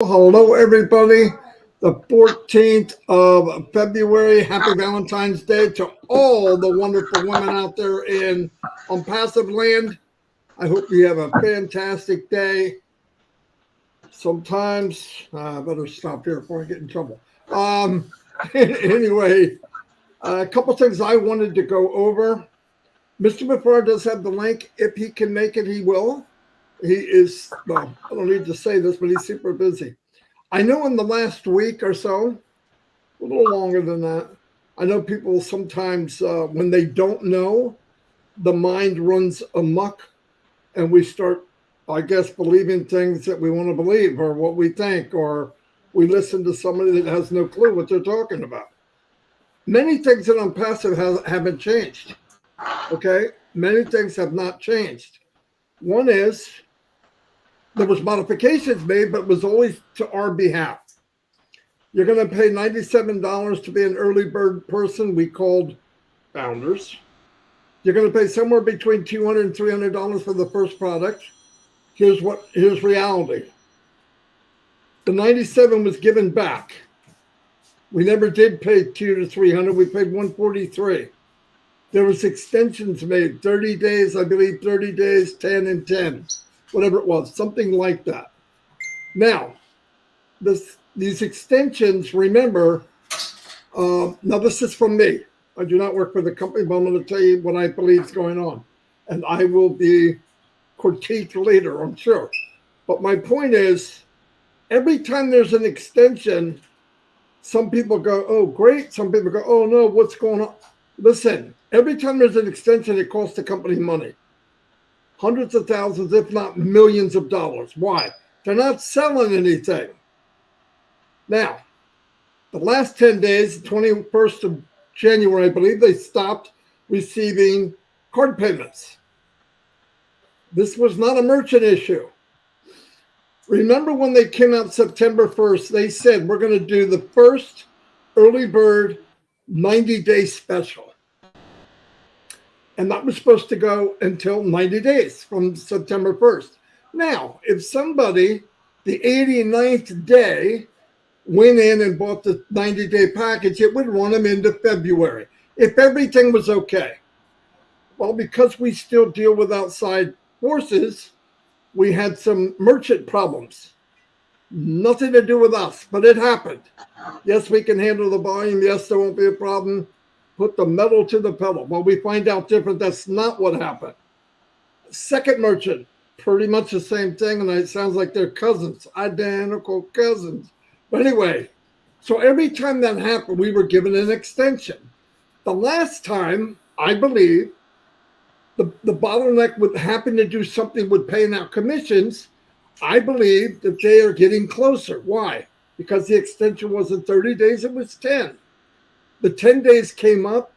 Hello, everybody. The 14th of February. Happy Valentine's Day to all the wonderful women out there in ONPASSIVE land. I hope you have a fantastic day. Sometimes, I better stop here before I get in trouble. Anyway, a couple things I wanted to go over. Mr. McFarland does have the link. If he can make it, he will. He is, well, I don't need to say this, but he's super busy. I know in the last week or so, a little longer than that, I know people sometimes, when they don't know, the mind runs amok and we start, I guess, believing things that we want to believe or what we think, or we listen to somebody that has no clue what they're talking about. Many things that I'm passive haven't changed. Okay? Many things have not changed. One is there was modifications made, but it was always to our behalf. You're going to pay $97 to be an early bird person we called founders. You're going to pay somewhere between $200 and $300 for the first product. Here's reality. The 97 was given back. We never did pay $200 to $300. We paid $143. There was extensions made, 30 days, I believe 30 days, 10 and 10, whatever it was, something like that. Now, these extensions, remember, now this is from me. I do not work for the company, but I'm going to tell you what I believe is going on. And I will be critiqued later, I'm sure. But my point is, every time there's an extension, some people go, oh, great. Some people go, oh, no, what's going on? Listen, every time there's an extension, it costs the company money. Hundreds of thousands, if not millions of dollars. Why? They're not selling anything. Now, the last 10 days, the 21st of January, I believe, they stopped receiving card payments. This was not a merchant issue. Remember when they came out September 1st, they said, we're going to do the first early bird 90-day special. And that was supposed to go until 90 days from September 1st. Now, if somebody, the 89th day, went in and bought the 90-day package, it would run them into February, if everything was okay. Well, because we still deal with outside forces, we had some merchant problems. Nothing to do with us, but it happened. Yes, we can handle the volume. Yes, there won't be a problem. Put the metal to the pedal. Well, we find out different. That's not what happened. Second merchant, pretty much the same thing, and it sounds like they're cousins, identical cousins. But anyway, so every time that happened, we were given an extension. The last time, I believe, the bottleneck would happen to do something with paying out commissions. I believe that they are getting closer. Why? Because the extension wasn't 30 days, it was 10. The 10 days came up.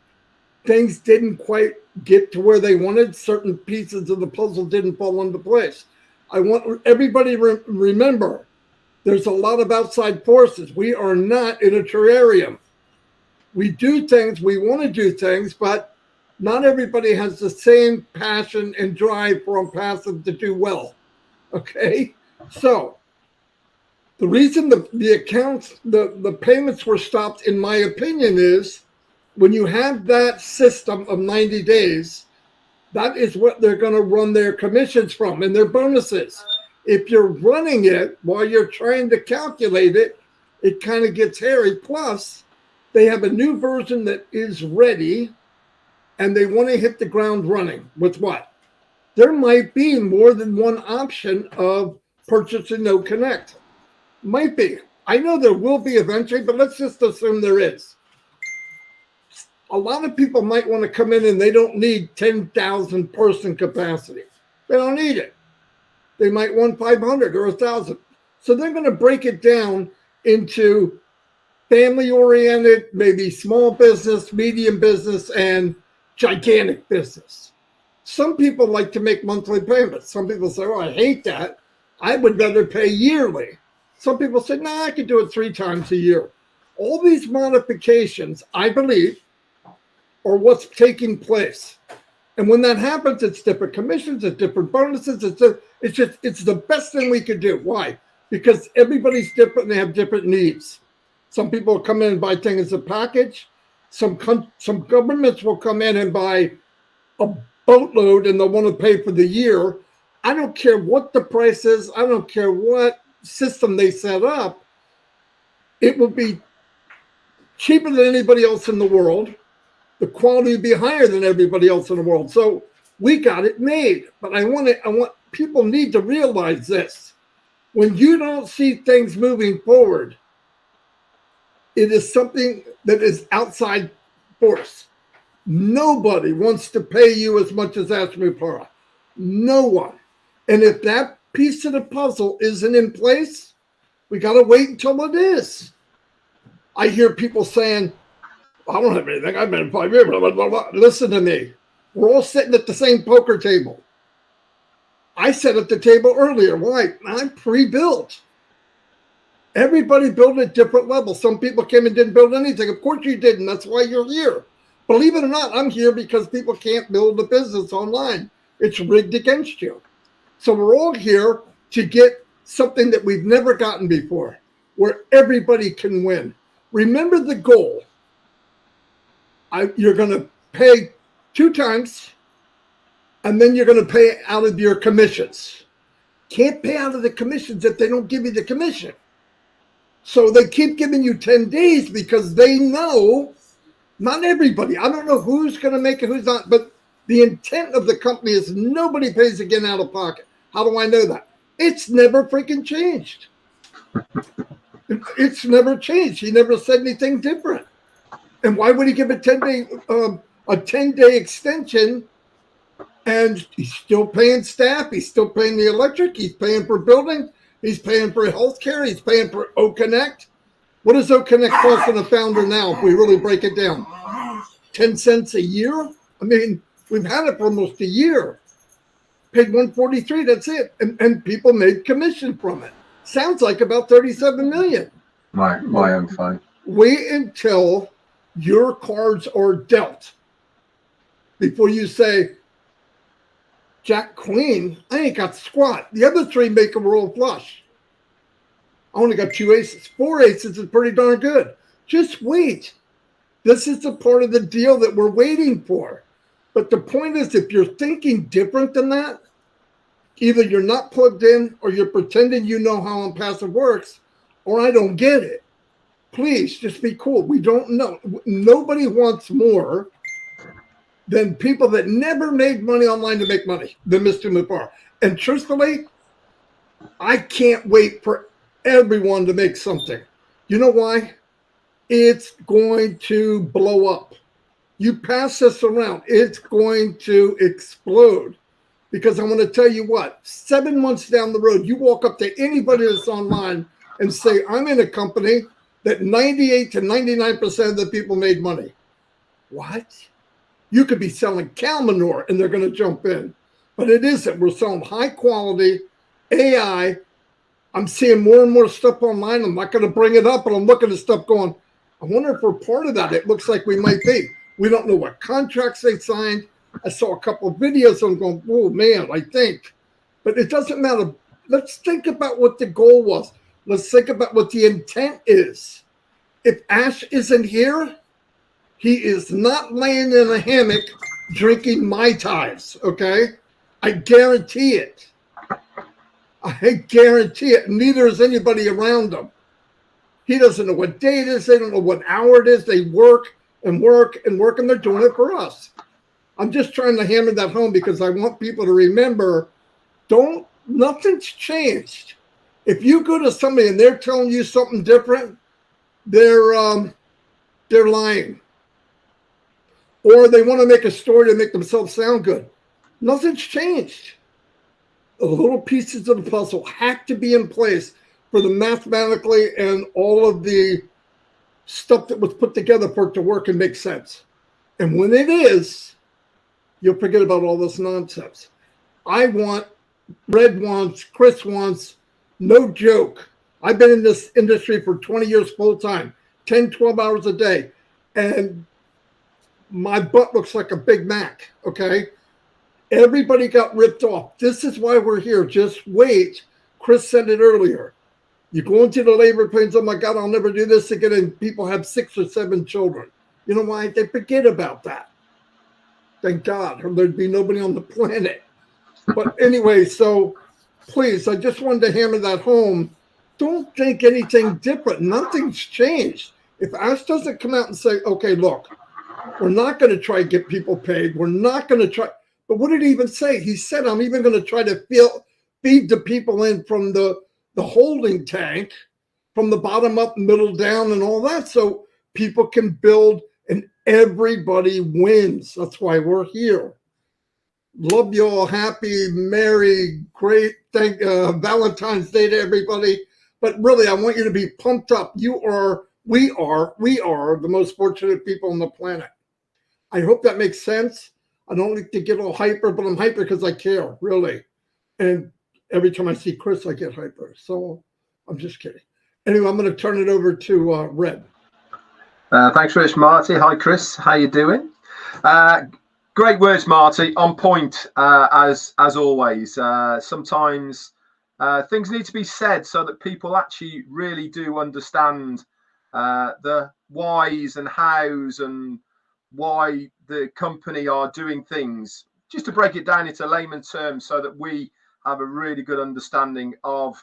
Things didn't quite get to where they wanted. Certain pieces of the puzzle didn't fall into place. I want everybody to remember, there's a lot of outside forces. We are not in a terrarium. We do things, we want to do things, but not everybody has the same passion and drive for ONPASSIVE to do well. Okay? So, the reason the accounts, the payments were stopped, in my opinion, is when you have that system of 90 days, that is what they're going to run their commissions from and their bonuses. If you're running it while you're trying to calculate it, it kind of gets hairy. Plus, they have a new version that is ready, and they want to hit the ground running with what? There might be more than one option of purchasing no connect. Might be. I know there will be eventually, but let's just assume there is. A lot of people might want to come in and they don't need 10,000 person capacity. They don't need it. They might want 500 or 1,000. So they're going to break it down into family-oriented, maybe small business, medium business, and gigantic business. Some people like to make monthly payments. Some people say, oh, I hate that. I would rather pay yearly. Some people say, nah, I could do it 3 times a year. All these modifications, I believe, are what's taking place. And when that happens, it's different commissions, it's different bonuses. It's the best thing we could do. Why? because everybody's different and they have different needs. Some people come in and buy things as a package. Some governments will come in and buy a boatload and they'll want to pay for the year. I don't care what the price is. I don't care what system they set up. It will be cheaper than anybody else in the world. The quality will be higher than everybody else in the world. So we got it made. But I want people need to realize this. When you don't see things moving forward, it is something that is outside force. Nobody wants to pay you as much as Ashmupara. No one. And if that piece of the puzzle isn't in place, we got to wait until it is. I hear people saying, I don't have anything. I've been in 5 years. Blah, blah, blah, blah. Listen to me. We're all sitting at the same poker table. I sat at the table earlier. Why? I'm pre-built. Everybody built at different levels. Some people came and didn't build anything. Of course you didn't. That's why you're here. Believe it or not, I'm here because people can't build a business online. It's rigged against you. So we're all here to get something that we've never gotten before, where everybody can win. Remember the goal. You're going to pay 2 times, and then you're going to pay out of your commissions. Can't pay out of the commissions if they don't give you the commission. So they keep giving you 10 days because they know, not everybody, I don't know who's going to make it, who's not, but the intent of the company is nobody pays again out of pocket. How do I know that? It's never freaking changed. It's never changed. He never said anything different. And why would he give a 10-day extension? And he's still paying staff. He's still paying the electric. He's paying for building. He's paying for healthcare. He's paying for OConnect. What does OConnect cost on a founder now if we really break it down? 10 cents a year? I mean, we've had it for almost a year. Paid $143, that's it. And people made commission from it. Sounds like about $37 million. My own fund. Wait until your cards are dealt before you say, Jack Queen, I ain't got squat. The other 3 make a roll flush. I only got 2 aces. 4 aces is pretty darn good. Just wait. This is the part of the deal that we're waiting for. But the point is, if you're thinking different than that, either you're not plugged in or you're pretending you know how ONPASSIVE works, or I don't get it. Please just be cool. We don't know. Nobody wants more than people that never made money online to make money than Mr. Mupar. And truthfully, I can't wait for everyone to make something. You know why? It's going to blow up. You pass this around, it's going to explode. Because I'm going to tell you what, 7 months down the road, you walk up to anybody that's online and say, I'm in a company that 98 to 99% of the people made money. What? You could be selling cow manure and they're going to jump in. But it isn't. We're selling high quality AI. I'm seeing more and more stuff online. I'm not going to bring it up, but I'm looking at stuff going, I wonder if we're part of that. It looks like we might be. We don't know what contracts they signed. I saw a couple of videos. I'm going, oh, man, I think. But it doesn't matter. Let's think about what the goal was. Let's think about what the intent is. If Ash isn't here, he is not laying in a hammock drinking Mai Tais, okay? I guarantee it. I guarantee it. Neither is anybody around him. He doesn't know what day it is. They don't know what hour it is. They work and work and work, and they're doing it for us. I'm just trying to hammer that home because I want people to remember, nothing's changed. If you go to somebody and they're telling you something different, they're lying. Or they want to make a story to make themselves sound good. Nothing's changed. The little pieces of the puzzle have to be in place for the mathematically and all of the stuff that was put together for it to work and make sense. And when it is, you'll forget about all this nonsense. Red wants, Chris wants, no joke. I've been in this industry for 20 years full time, 10, 12 hours a day. And my butt looks like a Big Mac, okay? Everybody got ripped off. This is why we're here. Just wait. Chris said it earlier. You go into the labor pains, oh my God, I'll never do this again. And people have 6 or 7 children. You know why? They forget about that. Thank God, or there'd be nobody on the planet. But anyway, so please, I just wanted to hammer that home. Don't think anything different. Nothing's changed. If Ash doesn't come out and say, okay, look, we're not going to try to get people paid. We're not going to try. But what did he even say? He said, I'm even going to try to feed the people in from the holding tank, from the bottom up, middle down, and all that, so people can build and everybody wins. That's why we're here. Love you all. Happy, merry, great Valentine's Day to everybody. But really, I want you to be pumped up. We are the most fortunate people on the planet. I hope that makes sense. I don't like to get all hyper, but I'm hyper because I care, really. And every time I see Chris, I get hyper. So I'm just kidding. Anyway, I'm going to turn it over to Red. Thanks very much, Marty. Hi, Chris. How you doing? Great words, Marty. On point, as always. Sometimes things need to be said so that people actually really do understand the whys and hows and why the company are doing things. Just to break it down into layman terms so that we have a really good understanding of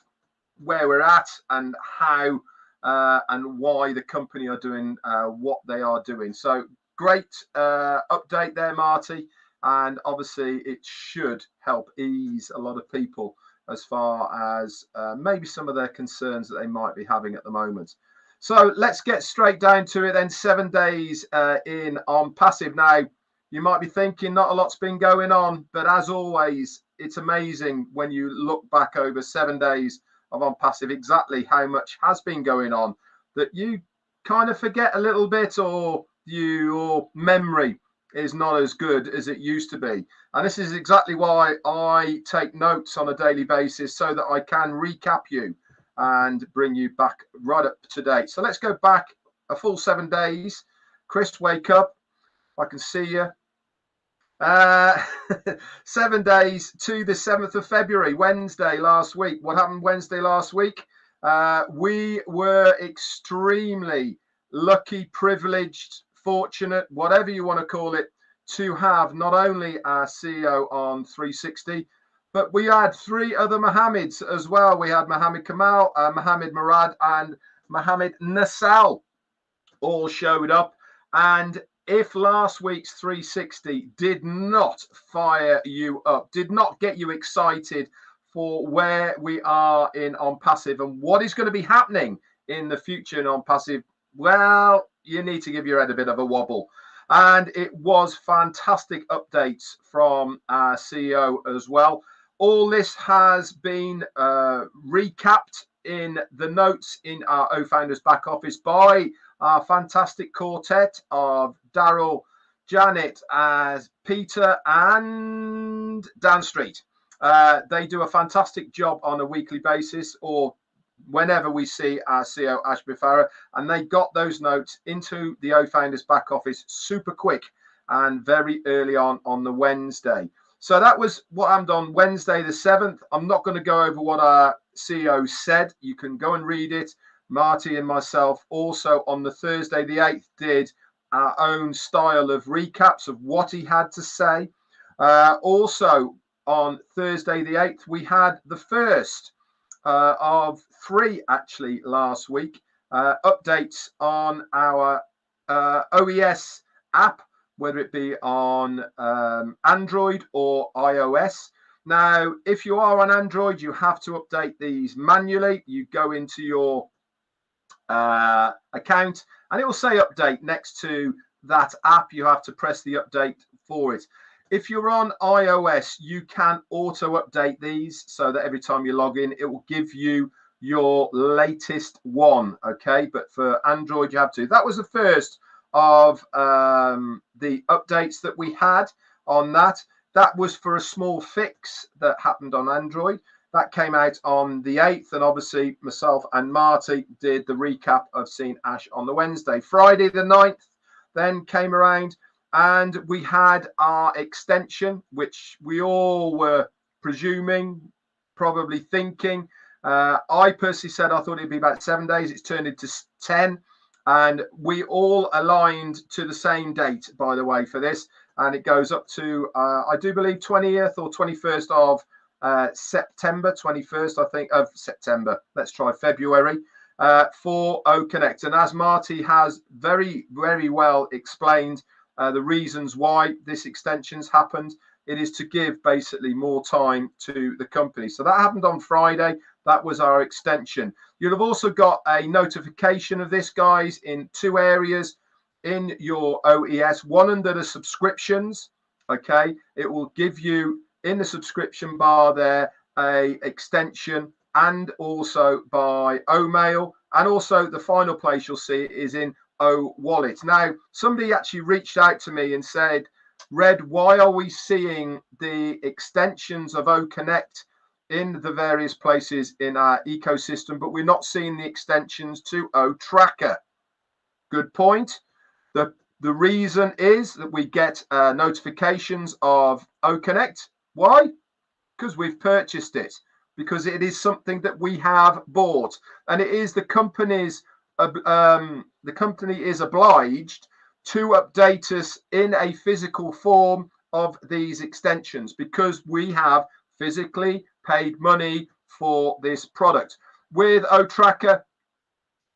where we're at and how and why the company are doing what they are doing. So great update there, Marty. And obviously it should help ease a lot of people as far as maybe some of their concerns that they might be having at the moment. So let's get straight down to it then. 7 days in on passive. Now, you might be thinking not a lot's been going on, but as always, it's amazing when you look back over 7 days of on passive exactly how much has been going on, that you kind of forget a little bit, or your memory is not as good as it used to be. And this is exactly why I take notes on a daily basis, so that I can recap you and bring you back right up to date. So let's go back a full 7 days. Chris, wake up. I can see you. 7 days to the 7th of February, Wednesday last week. What happened Wednesday last week? We were extremely lucky, privileged, fortunate, whatever you want to call it, to have not only our CEO on 360, but we had 3 other Mohammeds as well. We had Mohammed Kamal, Mohammed Murad, and Mohammed Nassal all showed up. And if last week's 360 did not fire you up, did not get you excited for where we are in ONPASSIVE and what is going to be happening in the future in ONPASSIVE, well, you need to give your head a bit of a wobble. And it was fantastic updates from our CEO as well. All this has been recapped in the notes in our O-Founders back office by our fantastic quartet of Daryl, Janet, as Peter, and Dan Street. They do a fantastic job on a weekly basis, or whenever we see our CEO Ashby Farah, and they got those notes into the O-Founders back office super quick and very early on the Wednesday. So that was what happened on Wednesday the 7th. I'm not going to go over what our CEO said. You can go and read it. Marty and myself also on the Thursday the 8th did our own style of recaps of what he had to say. Also on Thursday the 8th, we had the first of 3 actually last week, updates on our OES app, whether it be on Android or iOS. Now, if you are on Android, you have to update these manually. You go into your account and it will say update next to that app. You have to press the update for it. If you're on iOS, you can auto update these so that every time you log in, it will give you your latest one. Okay, but for Android, you have to. That was the first of the updates that we had on that. That was for a small fix that happened on Android. That came out on the 8th, and obviously myself and Marty did the recap of seeing Ash on the Wednesday. Friday the 9th then came around, and we had our extension, which we all were presuming, probably thinking, I personally said I thought it'd be about 7 days. It's turned into 10. And we all aligned to the same date, by the way, for this. And it goes up to, I do believe, 20th or 21st of September, 21st, I think, of September. Let's try February for OConnect. And as Marty has very, very well explained the reasons why this extension's happened, it is to give basically more time to the company. So that happened on Friday. That was our extension. You'll have also got a notification of this, guys, in 2 areas in your OES. One under the subscriptions. Okay, it will give you in the subscription bar there a extension, and also by O-Mail, and also the final place you'll see it is in O-Wallet. Now, somebody actually reached out to me and said, Red, why are we seeing the extensions of OConnect in the various places in our ecosystem, but we're not seeing the extensions to O-Tracker? Good point. The reason is that we get notifications of OConnect. Why? Because we've purchased it, because it is something that we have bought, and it is the company's the company is obliged to update us in a physical form of these extensions, because we have physically paid money for this product. With O-Tracker,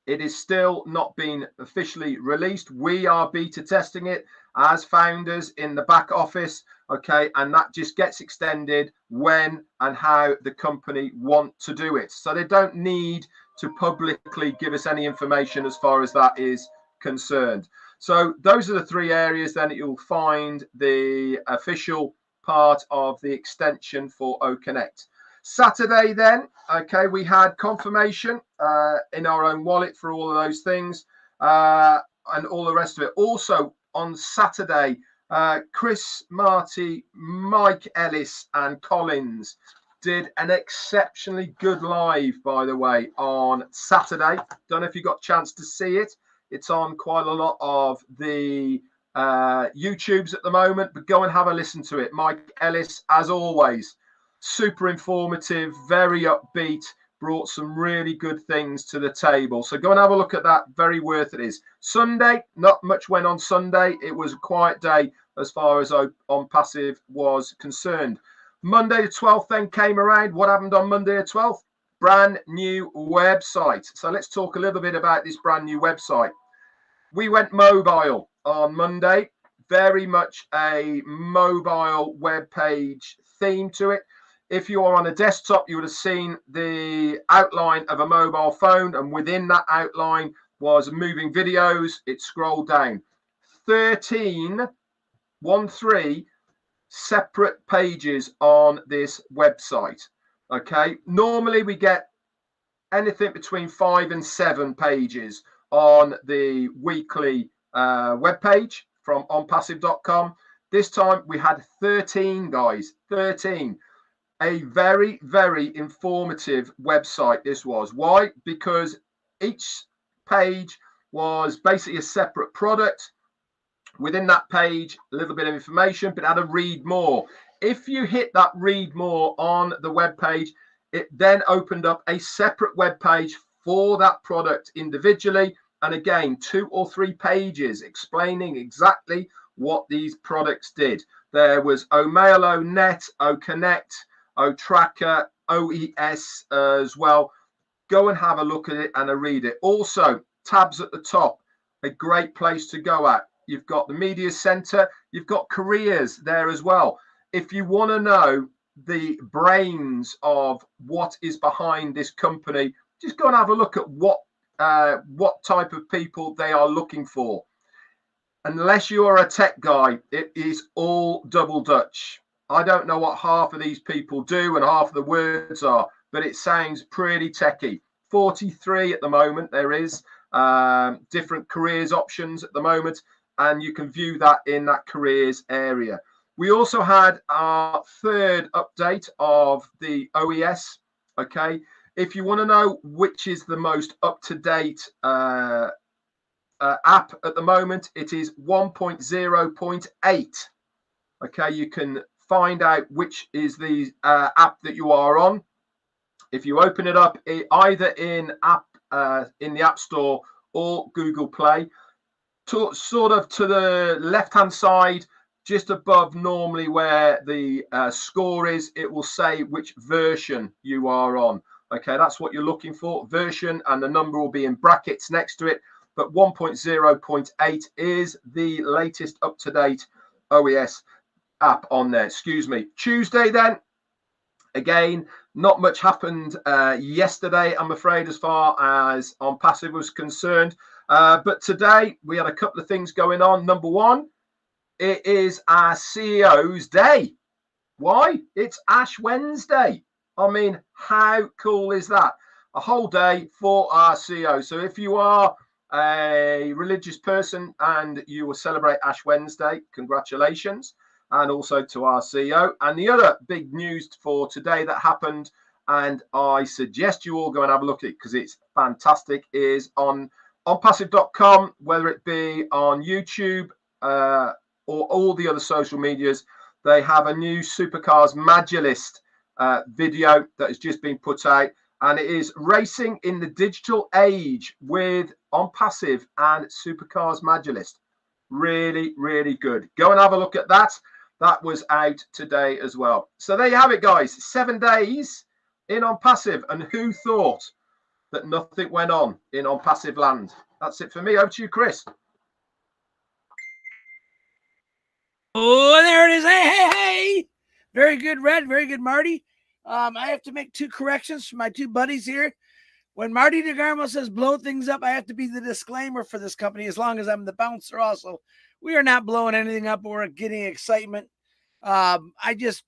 it is still not been officially released. We are beta testing it as founders in the back office, okay, and that just gets extended when and how the company want to do it. So they don't need to publicly give us any information as far as that is concerned. So those are the 3 areas then that you'll find the official part of the extension for OConnect. Saturday then, okay, we had confirmation in our own wallet for all of those things and all the rest of it. Also on Saturday, Chris, Marty, Mike Ellis and Collins did an exceptionally good live, by the way, on Saturday. Don't know if you got a chance to see it. It's on quite a lot of the YouTubes at the moment, but go and have a listen to it. Mike Ellis, as always, super informative, very upbeat, brought some really good things to the table. So go and have a look at that. Very worth it is. Sunday, not much went on Sunday. It was a quiet day as far as ONPASSIVE was concerned. Monday the 12th then came around. What happened on Monday the 12th? Brand new website. So let's talk a little bit about this brand new website. We went mobile on Monday. Very much a mobile web page theme to it. If you are on a desktop, you would have seen the outline of a mobile phone, and within that outline was moving videos. It scrolled down 13 separate pages on this website. Okay, normally we get anything between 5 and 7 pages on the weekly web page from onpassive.com. This time we had 13, guys. 13. A very, very informative website this was. Why? Because each page was basically a separate product. Within that page, a little bit of information, but had a read more. If you hit that read more on the web page, it then opened up a separate web page for that product individually. And again, 2 or 3 pages explaining exactly what these products did. There was O-Mail, O-Net, O-Connect, O-Tracker, OES as well. Go and have a look at it and a read it. Also, tabs at the top, a great place to go at. You've got the media center, you've got careers there as well. If you want to know the brains of what is behind this company, just go and have a look at what type of people they are looking for. Unless you are a tech guy, it is all double Dutch. I don't know what half of these people do and half of the words are, but it sounds pretty techy. 43 at the moment there is different careers options at the moment, and you can view that in that careers area. We also had our 3rd update of the OES. Okay, if you want to know which is the most up-to-date app at the moment, it is 1.0.8. okay, you can find out which is the app that you are on. If you open it up either in the App Store or Google Play, sort of to the left-hand side, just above normally where the score is, it will say which version you are on. Okay, that's what you're looking for, version, and the number will be in brackets next to it. But 1.0.8 is the latest up-to-date OES app on there. Excuse me. Tuesday then, again, not much happened yesterday, I'm afraid, as far as ONPASSIVE was concerned. But today we had a couple of things going on. Number one, it is our CEO's day. Why? It's Ash Wednesday. I mean, how cool is that? A whole day for our CEO. So if you are a religious person and you will celebrate Ash Wednesday, congratulations. And also to our CEO. And the other big news for today that happened, and I suggest you all go and have a look at it because it's fantastic, is on ONPASSIVE.com, whether it be on YouTube or all the other social medias. They have a new Supercars Magilist video that has just been put out, and it is racing in the digital age with ONPASSIVE and Supercars Magilist. Really, really good. Go and have a look at that. That was out today as well. So there you have it, guys. 7 days in ONPASSIVE, and who thought that nothing went on in ONPASSIVE land? That's it for me. Over to you, Chris. Oh, there it is. Hey. Very good, Red. Very good, Marty. I have to make 2 corrections for my 2 buddies here. When Marty DeGarmo says blow things up, I have to be the disclaimer for this company as long as I'm the bouncer also. We are not blowing anything up or getting excitement. I just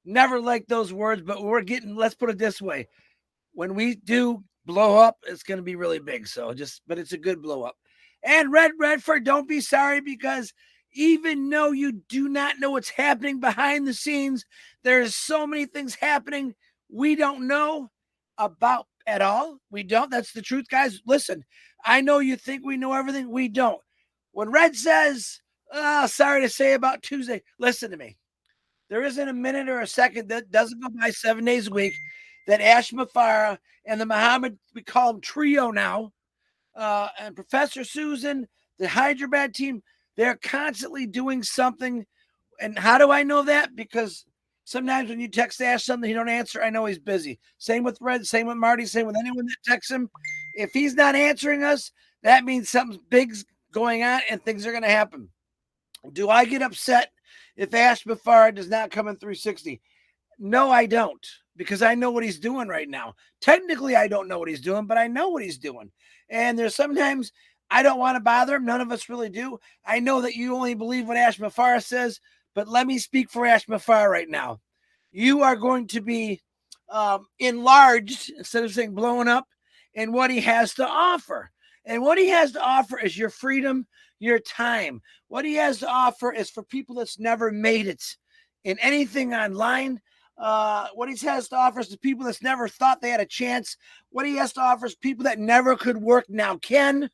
never liked those words, but let's put it this way. When we do blow up, it's going to be really big. But it's a good blow up. And Redford, don't be sorry, because even though you do not know what's happening behind the scenes, there's so many things happening we don't know about at all. We don't. That's the truth, guys. Listen, I know you think we know everything. We don't. When Red says, sorry to say about Tuesday, listen to me. There isn't a minute or a second that doesn't go by 7 days a week that Ash Mafara and the Muhammad, we call them trio now, and Professor Susan, the Hyderabad team, they're constantly doing something. And how do I know that? Because sometimes when you text Ash something he don't answer, I know he's busy. Same with Red, same with Marty, same with anyone that texts him. If he's not answering us, that means something big's going on and things are going to happen. Do I get upset if Ash Mafara does not come in 360? No, I don't, because I know what he's doing right now. Technically, I don't know what he's doing, but I know what he's doing. And there's sometimes I don't want to bother him. None of us really do. I know that you only believe what Ash Mafara says, but let me speak for Ash Mafara right now. You are going to be enlarged, instead of saying blown up, in what he has to offer. And what he has to offer is your freedom, your time. What he has to offer is for people that's never made it in anything online. What he has to offer is to people that's never thought they had a chance. What he has to offer is people that never could work now can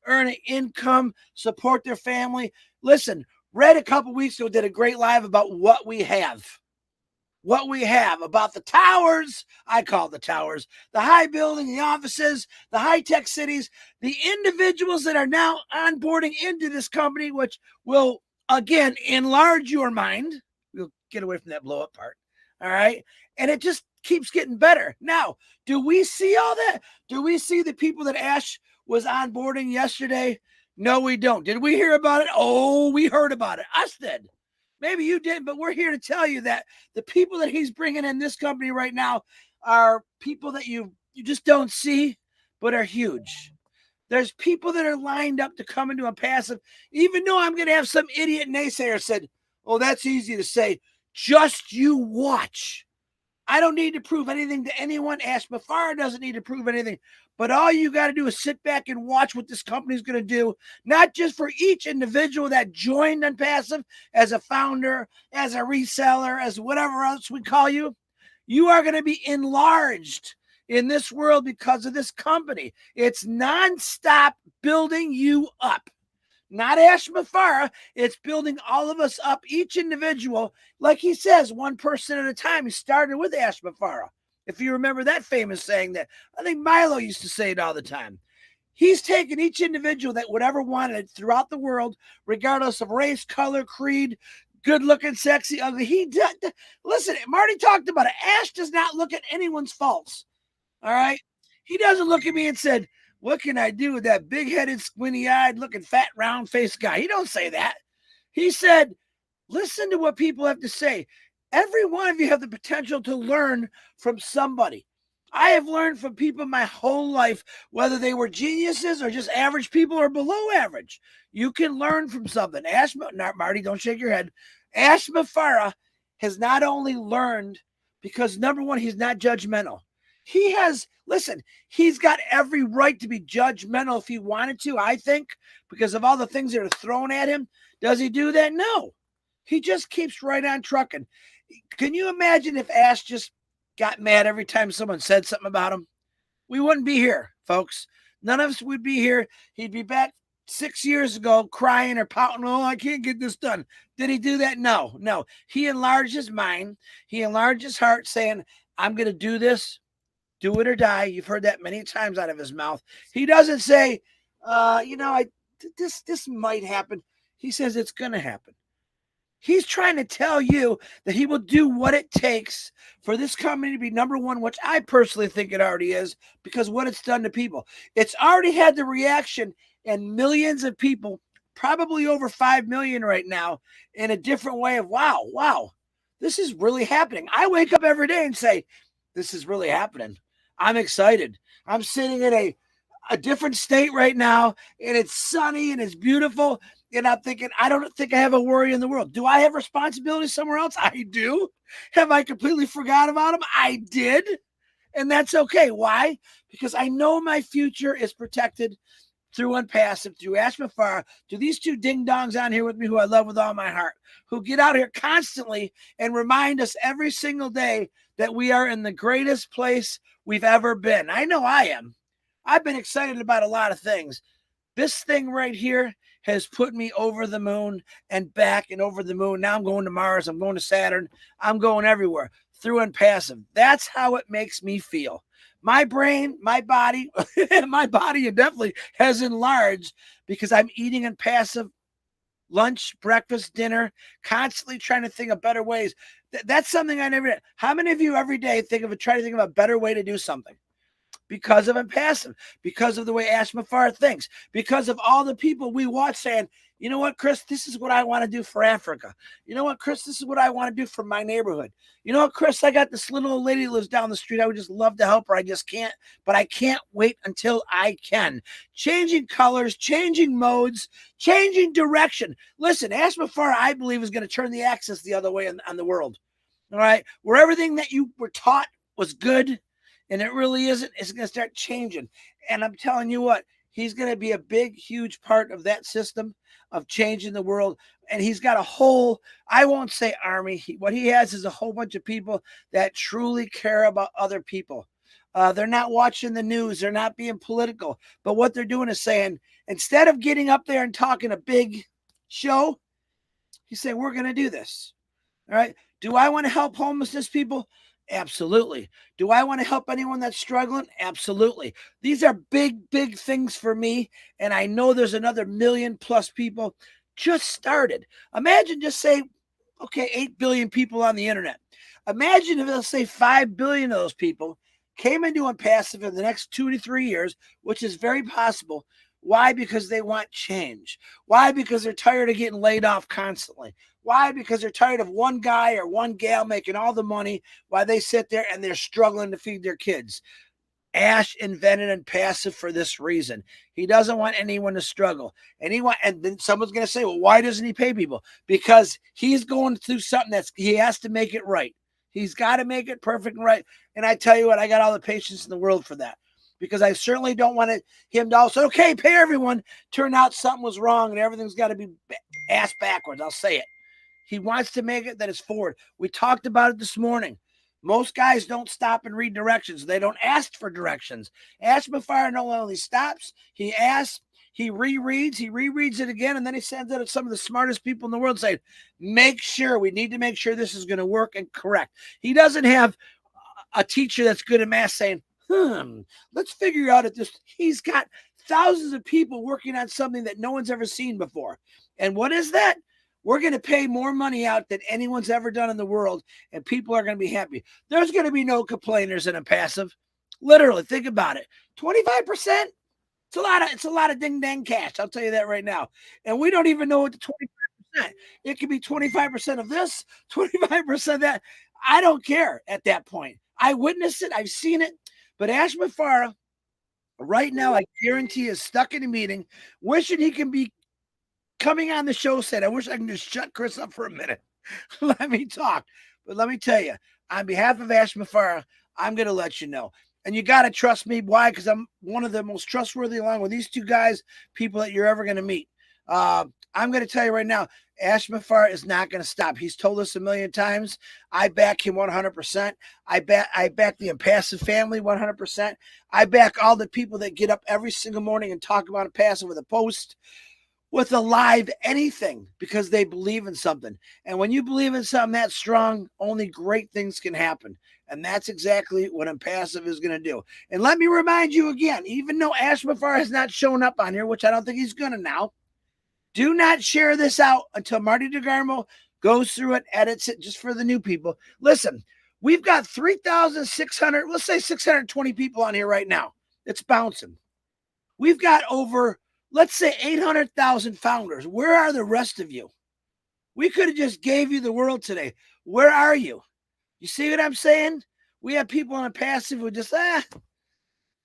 earn an income, support their family. Listen, Red a couple weeks ago did a great live about what we have. What we have about the towers, I call the towers, the high building, the offices, the high-tech cities, the individuals that are now onboarding into this company, which will, again, enlarge your mind. We'll get away from that blow-up part, all right? And it just keeps getting better. Now, do we see all that? Do we see the people that Ash was onboarding yesterday? No, we don't. Did we hear about it? Oh, we heard about it. Us did. Maybe you didn't, but we're here to tell you that the people that he's bringing in this company right now are people that you just don't see, but are huge. There's people that are lined up to come into ONPASSIVE, even though I'm going to have some idiot naysayer said, oh, that's easy to say. Just you watch. I don't need to prove anything to anyone. Ash Mafara doesn't need to prove anything. But all you got to do is sit back and watch what this company is going to do, not just for each individual that joined ONPASSIVE as a founder, as a reseller, as whatever else we call you. You are going to be enlarged in this world because of this company. It's nonstop building you up. Not Ash Mafara. It's building all of us up, each individual. Like he says, one person at a time. He started with Ash Mafara. If you remember that famous saying that I think Milo used to say it all the time. He's taken each individual that would ever wanted it throughout the world, regardless of race, color, creed, good looking, sexy, ugly. Listen, Marty talked about it. Ash does not look at anyone's faults. All right. He doesn't look at me and said, what can I do with that big headed, squinty eyed, looking fat, round faced guy? He don't say that. He said, listen to what people have to say. Every one of you have the potential to learn from somebody. I have learned from people my whole life, whether they were geniuses or just average people or below average. You can learn from something. Marty, don't shake your head. Ash Mafara has not only learned because, number one, he's not judgmental. He's got every right to be judgmental if he wanted to, I think, because of all the things that are thrown at him. Does he do that? No. He just keeps right on trucking. Can you imagine if Ash just got mad every time someone said something about him? We wouldn't be here, folks. None of us would be here. He'd be back 6 years ago crying or pouting, oh, I can't get this done. Did he do that? No. He enlarged his mind. He enlarged his heart saying, I'm going to do this. Do it or die. You've heard that many times out of his mouth. He doesn't say, this might happen. He says it's going to happen. He's trying to tell you that he will do what it takes for this company to be number one, which I personally think it already is, because what it's done to people. It's already had the reaction and millions of people, probably over 5 million right now, in a different way of, wow, this is really happening. I wake up every day and say, this is really happening. I'm excited. I'm sitting in a different state right now, and it's sunny and it's beautiful. And I'm thinking, I don't think I have a worry in the world. Do I have responsibility somewhere else? I do. Have I completely forgot about them? I did. And that's okay. Why? Because I know my future is protected through ONPASSIVE, through Ash Mafara, to these two ding-dongs on here with me who I love with all my heart, who get out here constantly and remind us every single day that we are in the greatest place we've ever been. I know I am. I've been excited about a lot of things. This thing right here has put me over the moon and back and over the moon. Now I'm going to Mars. I'm going to Saturn. I'm going everywhere through ONPASSIVE. That's how it makes me feel. My brain, my body, definitely has enlarged because I'm eating ONPASSIVE lunch, breakfast, dinner, constantly trying to think of better ways. That's something I never did. How many of you every day try to think of a better way to do something? Because of ONPASSIVE, because of the way Ash Mafara thinks, because of all the people we watch saying, you know what, Chris, this is what I want to do for Africa. You know what, Chris, this is what I want to do for my neighborhood. You know what, Chris, I got this little old lady who lives down the street. I would just love to help her. I just can't, but I can't wait until I can. Changing colors, changing modes, changing direction. Listen, Ash Mafara, I believe, is going to turn the axis the other way on the world. All right, where everything that you were taught was good, and it really isn't, it's going to start changing. And I'm telling you what, he's going to be a big, huge part of that system of changing the world. And he's got a whole, I won't say army. What he has is a whole bunch of people that truly care about other people. They're not watching the news. They're not being political. But what they're doing is saying, instead of getting up there and talking a big show, he's saying, we're going to do this. All right. Do I want to help homelessness people? Absolutely. Do I want to help anyone that's struggling? Absolutely. These are big, big things for me. And I know there's another 1 million+ people just started. Imagine just say, okay, 8 billion people on the internet. Imagine if, let's say, 5 billion of those people came into ONPASSIVE in the next 2 to 3 years, which is very possible. Why? Because they want change. Why? Because they're tired of getting laid off constantly. Why? Because they're tired of one guy or one gal making all the money while they sit there and they're struggling to feed their kids. Ash invented ONPASSIVE for this reason. He doesn't want anyone to struggle. And then someone's going to say, well, why doesn't he pay people? Because he's going through something he has to make it right. He's got to make it perfect and right. And I tell you what, I got all the patience in the world for that. Because I certainly don't want him to also, okay, pay everyone. Turn out something was wrong and everything's got to be ass backwards. I'll say it. He wants to make it that it's forward. We talked about it this morning. Most guys don't stop and read directions. They don't ask for directions. Ash Mafara not only stops, he asks, he rereads it again, and then he sends it to some of the smartest people in the world saying, we need to make sure this is going to work and correct. He doesn't have a teacher that's good at math saying, let's figure out he's got thousands of people working on something that no one's ever seen before. And what is that? We're going to pay more money out than anyone's ever done in the world, and people are going to be happy. There's going to be no complainers in ONPASSIVE. Literally, think about it. 25%. It's a lot of ding dang cash. I'll tell you that right now. And we don't even know what the 25%. It could be 25% of this, 25% of that. I don't care at that point. I witnessed it. I've seen it. But Ash Mafara, right now, I guarantee is stuck in a meeting, wishing he can be coming on the show said, I wish I can just shut Chris up for a minute. Let me talk. But let me tell you, on behalf of Ash Mafara, I'm going to let you know. And you got to trust me. Why? Because I'm one of the most trustworthy, along with these two guys, people that you're ever going to meet. I'm going to tell you right now, Ash Mafara is not going to stop. He's told us a million times. I back him 100%. I back the ONPASSIVE family 100%. I back all the people that get up every single morning and talk about ONPASSIVE with a post, with a live, anything, because they believe in something. And when you believe in something that strong, only great things can happen. And that's exactly what ONPASSIVE is going to do. And let me remind you again, even though Ash Mafara has not shown up on here, which I don't think he's going to now, do not share this out until Marty DeGarmo goes through it, edits it, just for the new people. Listen, we've got 3,600, let's say 620 people on here right now. It's bouncing. We've got over, let's say 800,000 founders. Where are the rest of you? We could have just gave you the world today. Where are you? You see what I'm saying? We have people on ONPASSIVE who just,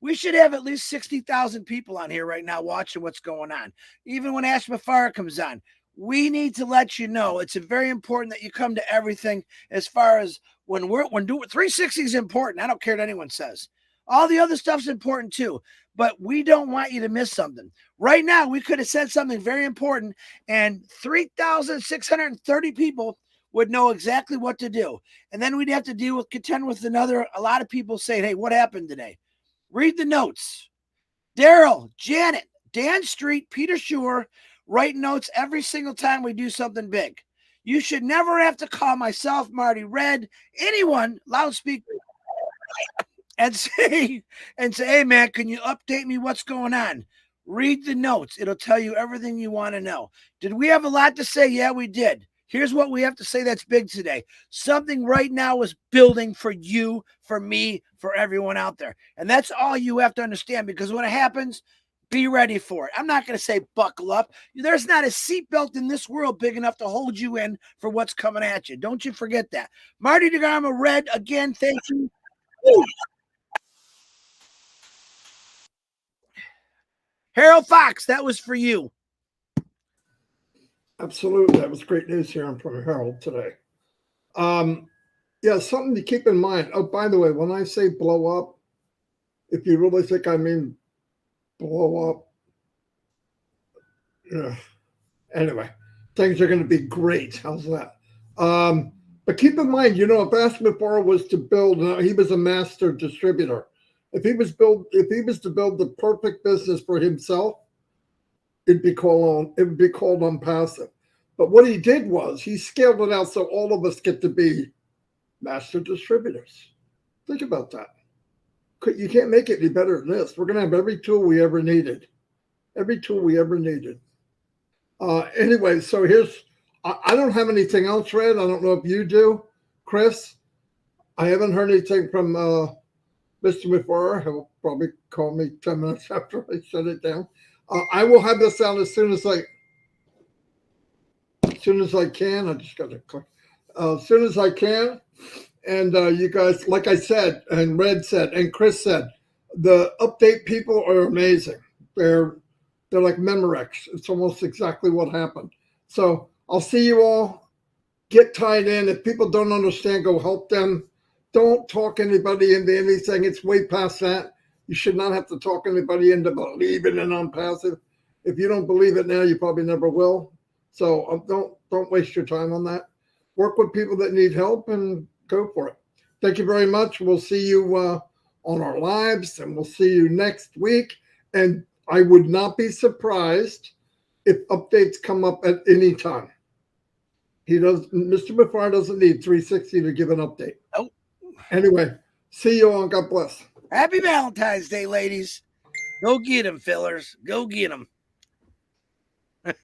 we should have at least 60,000 people on here right now watching what's going on. Even when Ash Mafara comes on, we need to let you know it's very important that you come to everything. As far as when 360 is important. I don't care what anyone says. All the other stuff's important too, but we don't want you to miss something. Right now, we could have said something very important, and 3,630 people would know exactly what to do. And then we'd have to contend with a lot of people saying, hey, what happened today? Read the notes. Daryl, Janet, Dan Street, Peter Schuer write notes every single time we do something big. You should never have to call myself, Marty, Red, anyone, loudspeaker, and say, hey, man, can you update me what's going on? Read the notes. It'll tell you everything you want to know. Did we have a lot to say? Yeah, we did. Here's what we have to say that's big today. Something right now is building for you, for me, for everyone out there. And that's all you have to understand, because when it happens, be ready for it. I'm not going to say buckle up. There's not a seatbelt in this world big enough to hold you in for what's coming at you. Don't you forget that. Marty DeGarmo, Red, again, thank you. Harold Fox, that was for you. Absolutely. That was great news here from Harold today. Yeah, something to keep in mind. Oh, by the way, when I say blow up, if you really think I mean blow up, yeah. Anyway, things are going to be great. How's that? But keep in mind, if Ash Mafara was to build, he was a master distributor. If he was to build the perfect business for himself, it would be called ONPASSIVE. But what he did was he scaled it out so all of us get to be master distributors. Think about that. You can't make it any better than this. We're going to have every tool we ever needed. Every tool we ever needed. Anyway, so I don't have anything else, Red. I don't know if you do, Chris. I haven't heard anything from Mr. Mafara. He'll probably call me 10 minutes after I shut it down. I will have this out as soon as I can. I just got to click. As soon as I can. And you guys, like I said, and Red said, and Chris said, the update people are amazing. They're like Memorex. It's almost exactly what happened. So I'll see you all. Get tied in. If people don't understand, go help them. Don't talk anybody into anything. It's way past that. You should not have to talk anybody into believing in ONPASSIVE. If you don't believe it now, you probably never will. So don't waste your time on that. Work with people that need help and go for it. Thank you very much. We'll see you on our lives, and we'll see you next week. And I would not be surprised if updates come up at any time. Mr. Mafara doesn't need 360 to give an update. Oh. Anyway, See you all, and God bless. Happy Valentine's Day, ladies. Go get them, fillers. Go get them.